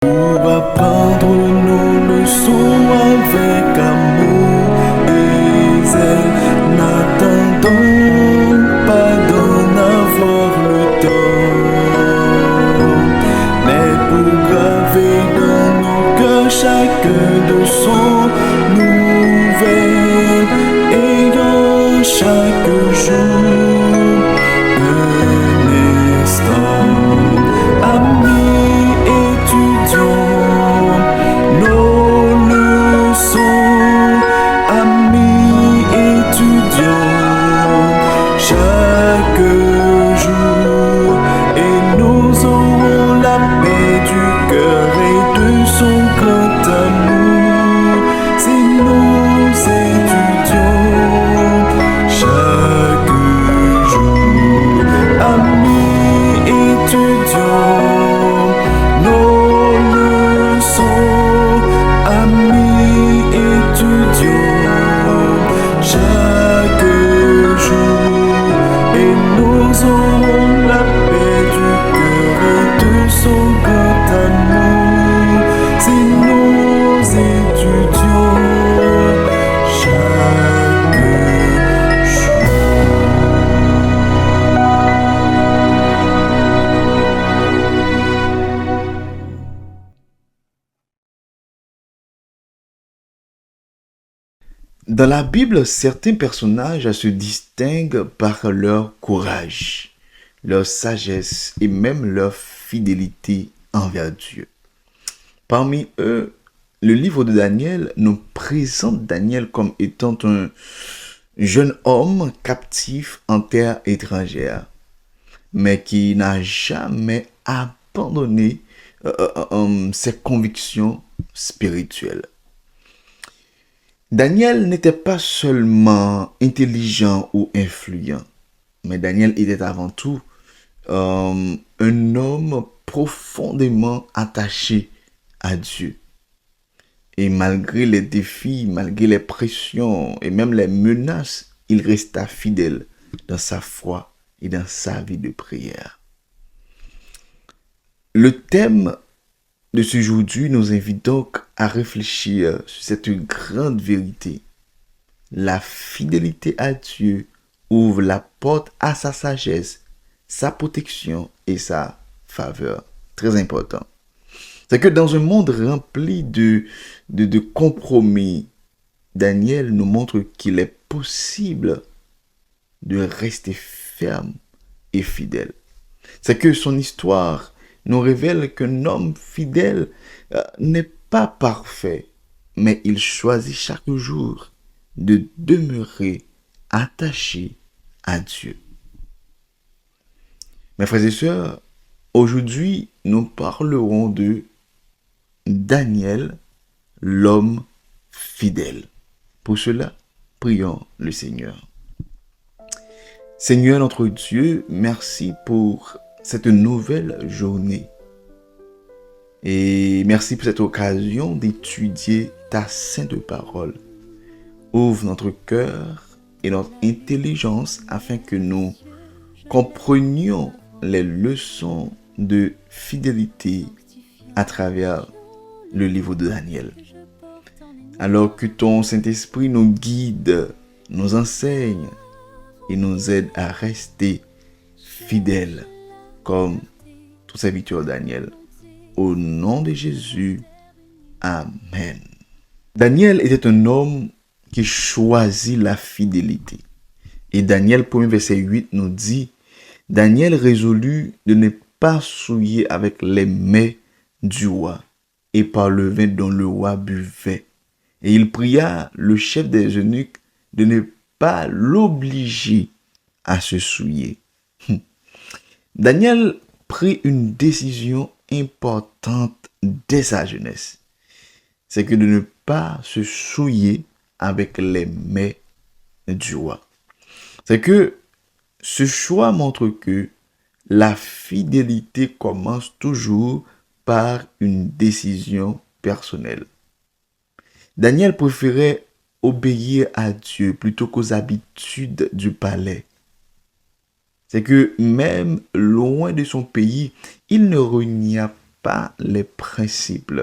Pour apprendre nos leçons avec amour et zèle, n'attendons pas d'en avoir le temps, mais pour graver dans nos cœurs chacun de son nouvelle, ayant chaque jour un instant. Amis, étudions nos leçons. Amis, étudions chaque jour, et nous aurons la paix du cœur et de son grand amour si nous étudions chaque jour. Amis, étudions nos leçons. Amis, étudions chaque jour, et nous aurons la paix du cœur et de son grand amour si nous étudions chaque jour. Dans la Bible, certains personnages se distinguent par leur courage, leur sagesse et même leur fidélité envers Dieu. Parmi eux, le livre de Daniel nous présente Daniel comme étant un jeune homme captif en terre étrangère, mais qui n'a jamais abandonné ses convictions spirituelles. Daniel n'était pas seulement intelligent ou influent, mais Daniel était avant tout un homme profondément attaché à Dieu. Et malgré les défis, malgré les pressions et même les menaces, il resta fidèle dans sa foi et dans sa vie de prière. Le thème de ce aujourd'hui nous invite donc à réfléchir sur cette grande vérité. La fidélité à Dieu ouvre la porte à sa sagesse, sa protection et sa faveur. Très important. C'est que dans un monde rempli de compromis, Daniel nous montre qu'il est possible de rester ferme et fidèle. C'est que son histoire nous révèle qu'un homme fidèle n'est pas parfait, mais il choisit chaque jour de demeurer attaché à Dieu. Mes frères et sœurs, aujourd'hui, nous parlerons de Daniel, l'homme fidèle. Pour cela, prions le Seigneur. Seigneur notre Dieu, merci pour cette nouvelle journée. Et merci pour cette occasion d'étudier ta sainte parole. Ouvre notre cœur et notre intelligence afin que nous comprenions les leçons de fidélité à travers le livre de Daniel. Alors que ton Saint-Esprit nous guide, nous enseigne et nous aide à rester fidèles comme ton serviteur Daniel. Au nom de Jésus, Amen. Daniel était un homme qui choisit la fidélité. Et Daniel, 1er verset 8, nous dit, Daniel résolut de ne pas souiller avec les mets du roi et par le vin dont le roi buvait. Et il pria le chef des eunuques de ne pas l'obliger à se souiller. Daniel prit une décision importante dès sa jeunesse. C'est que de ne pas se souiller avec les mets du roi. C'est que ce choix montre que la fidélité commence toujours par une décision personnelle. Daniel préférait obéir à Dieu plutôt qu'aux habitudes du palais. C'est que même loin de son pays, il ne renia pas les principes.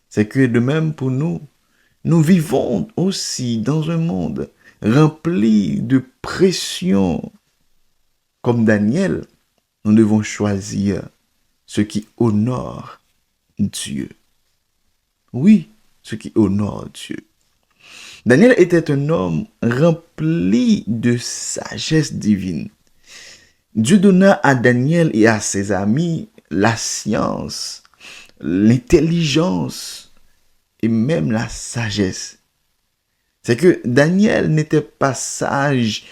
C'est que de même pour nous, nous vivons aussi dans un monde rempli de pression. Comme Daniel, nous devons choisir ce qui honore Dieu. Oui, ce qui honore Dieu. Daniel était un homme rempli de sagesse divine. Dieu donna à Daniel et à ses amis la science, l'intelligence et même la sagesse. C'est que Daniel n'était pas sage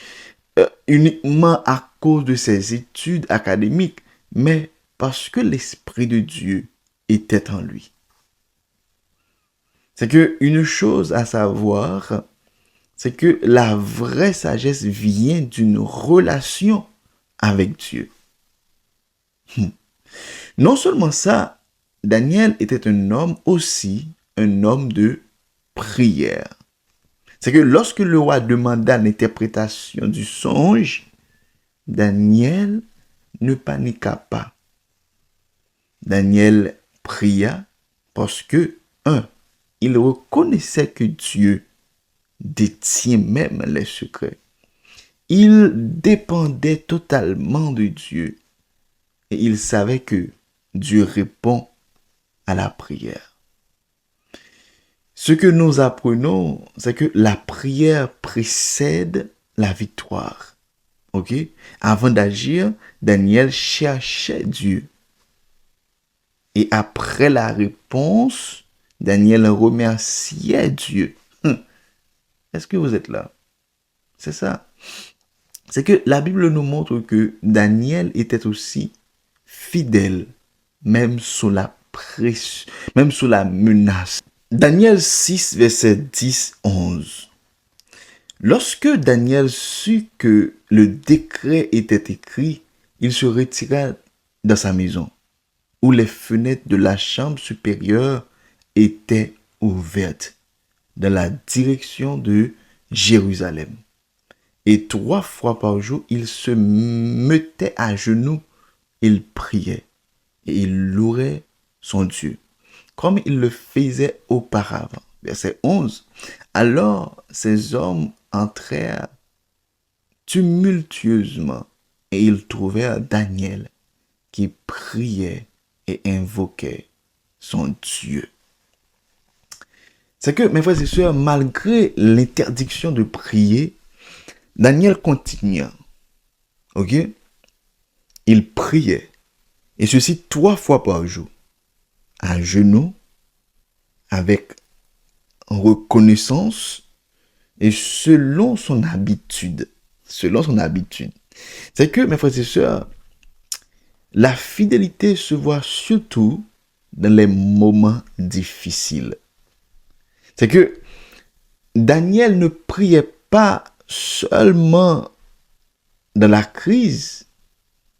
uniquement à cause de ses études académiques, mais parce que l'Esprit de Dieu était en lui. C'est que une chose à savoir, c'est que la vraie sagesse vient d'une relation avec Dieu. Non seulement ça, Daniel était un homme aussi, un homme de prière. C'est que lorsque le roi demanda l'interprétation du songe, Daniel ne paniqua pas. Daniel pria parce que, il reconnaissait que Dieu détient même les secrets. Il dépendait totalement de Dieu et il savait que Dieu répond à la prière. Ce que nous apprenons, c'est que la prière précède la victoire. Ok? Avant d'agir, Daniel cherchait Dieu. Et après la réponse, Daniel remerciait Dieu. Est-ce que vous êtes là? C'est ça. C'est que la Bible nous montre que Daniel était aussi fidèle, même sous la pression, même sous la menace. Daniel 6, verset 10-11. Lorsque Daniel sut que le décret était écrit, il se retira dans sa maison, où les fenêtres de la chambre supérieure étaient ouvertes, dans la direction de Jérusalem. Et 3 fois par jour, il se mettait à genoux, il priait, et il louait son Dieu, comme il le faisait auparavant. Verset 11. Alors ces hommes entrèrent tumultueusement et ils trouvèrent Daniel qui priait et invoquait son Dieu. C'est que, mes frères et sœurs, malgré l'interdiction de prier, Daniel continua. Ok? Il priait. Et ceci 3 fois par jour. À genoux, avec reconnaissance et selon son habitude. Selon son habitude. C'est que, mes frères et sœurs, la fidélité se voit surtout dans les moments difficiles. C'est que Daniel ne priait pas seulement dans la crise,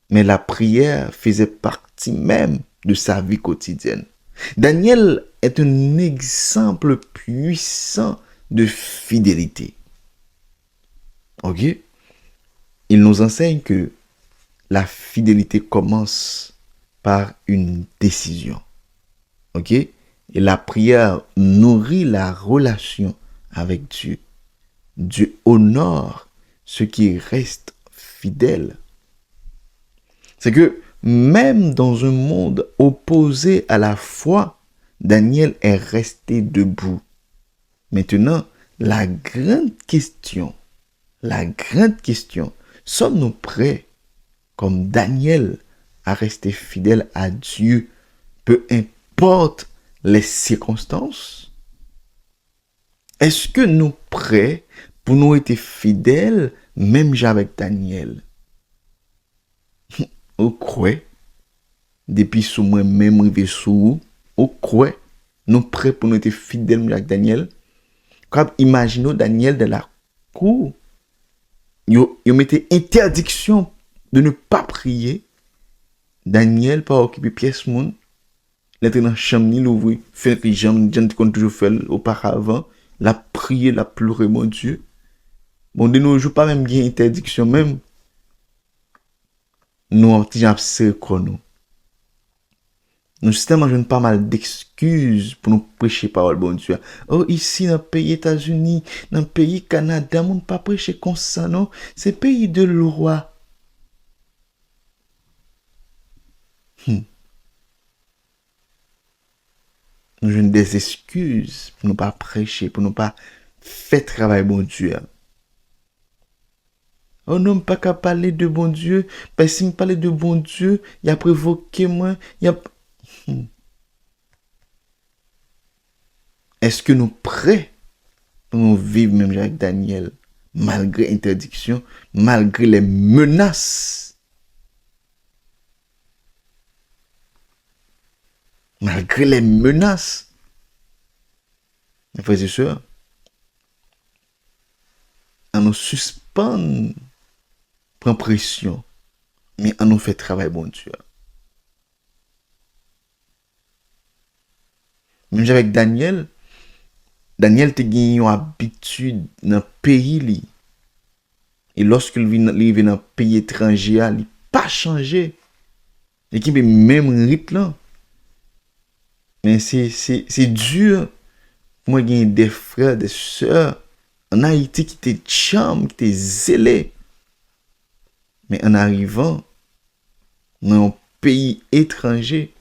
mais la prière faisait partie même de sa vie quotidienne. Daniel est un exemple puissant de fidélité. Ok? Il nous enseigne que la fidélité commence par une décision. Ok? Et la prière nourrit la relation avec Dieu. Dieu honore ceux qui restent fidèles. C'est que même dans un monde opposé à la foi, Daniel est resté debout. Maintenant, la grande question, sommes-nous prêts, comme Daniel, à rester fidèles à Dieu, peu importe les circonstances? Est-ce que nous prêts pour nous être fidèles, même avec Daniel? Ou quoi? Depuis sous moi même rivé sous ou quoi? Nous prêts pour nous être fidèles avec Daniel? Comme imaginons Daniel de la cour. Il mettait interdiction de ne pas prier. Daniel pas occuper pièce moun. L'être dans chambre ni l'ouvrir, faire que j'aime qu'on toujours fait auparavant, la prier, la pleurer mon Dieu. Bon, de nos jours pas même bien interdiction même. Nous on petit absurde nous. Nous justement jouons pas mal d'excuses pour nous prêcher parole bon Dieu. Oh, ici dans le pays États-Unis, dans le pays Canada, on ne pas prêcher comme ça, non? C'est pays de loi. Nous jouons des excuses pour ne pas prêcher, pour ne pas faire travail bon Dieu. Oh non, pas qu'à parler de bon Dieu, parce que si me parler de bon Dieu, il a provoqué moi, il a... Est-ce que nous prêts pour nous vivre même avec Daniel, malgré interdiction, malgré les menaces, malgré les menaces, mes frères et sœurs, à nous suspendre, prendre pression, mais à nous faire travail bon Dieu. Même avec Daniel, Daniel te gagné une habitude dans le pays li. Et lorsqu'il vient dans un pays étranger, il n'a pas changé. L'équipe est même rythme là. Mais c'est dur. Moi, j'ai des frères, des sœurs en Haïti qui étaient chambres, qui étaient zélés. Mais en arrivant dans un pays étranger,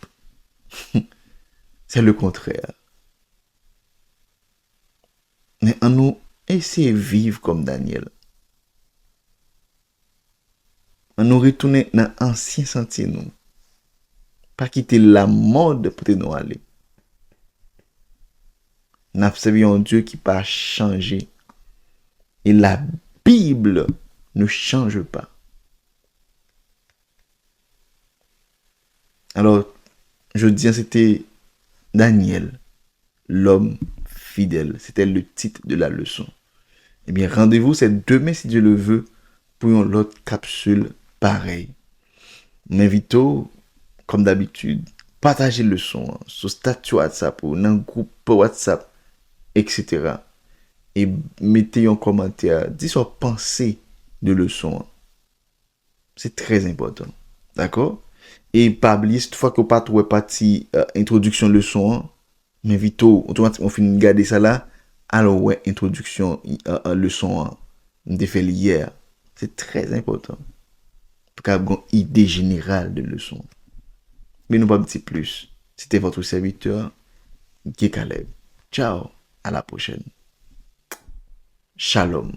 c'est le contraire. Mais on nous essaie de vivre comme Daniel. On nous retourne dans l'ancien sentier, nous. Pas quitter la mode pour nous aller. Nous avons servi un Dieu qui n'a pas changé. Et la Bible ne change pas. Alors, je dis, c'était Daniel, l'homme fidèle. C'était le titre de la leçon. Eh bien, rendez-vous, c'est demain, si Dieu le veut, pour une autre capsule pareille. M'invito, comme d'habitude, partager le son sur statut WhatsApp ou dans un groupe WhatsApp, etc. Et mettez un commentaire, dites votre pensée de leçon. C'est très important. D'accord? Et pas oublier, cette fois que vous pas trouvé partie introduction leçon, m'invite automatiquement on finit de garder ça là. Alors ouais, introduction leçon on fait hier. C'est très important. Pour avoir une idée générale de leçon. Mais nous pas petit plus. C'était votre serviteur Guy Caleb. Ciao, à la prochaine. Shalom.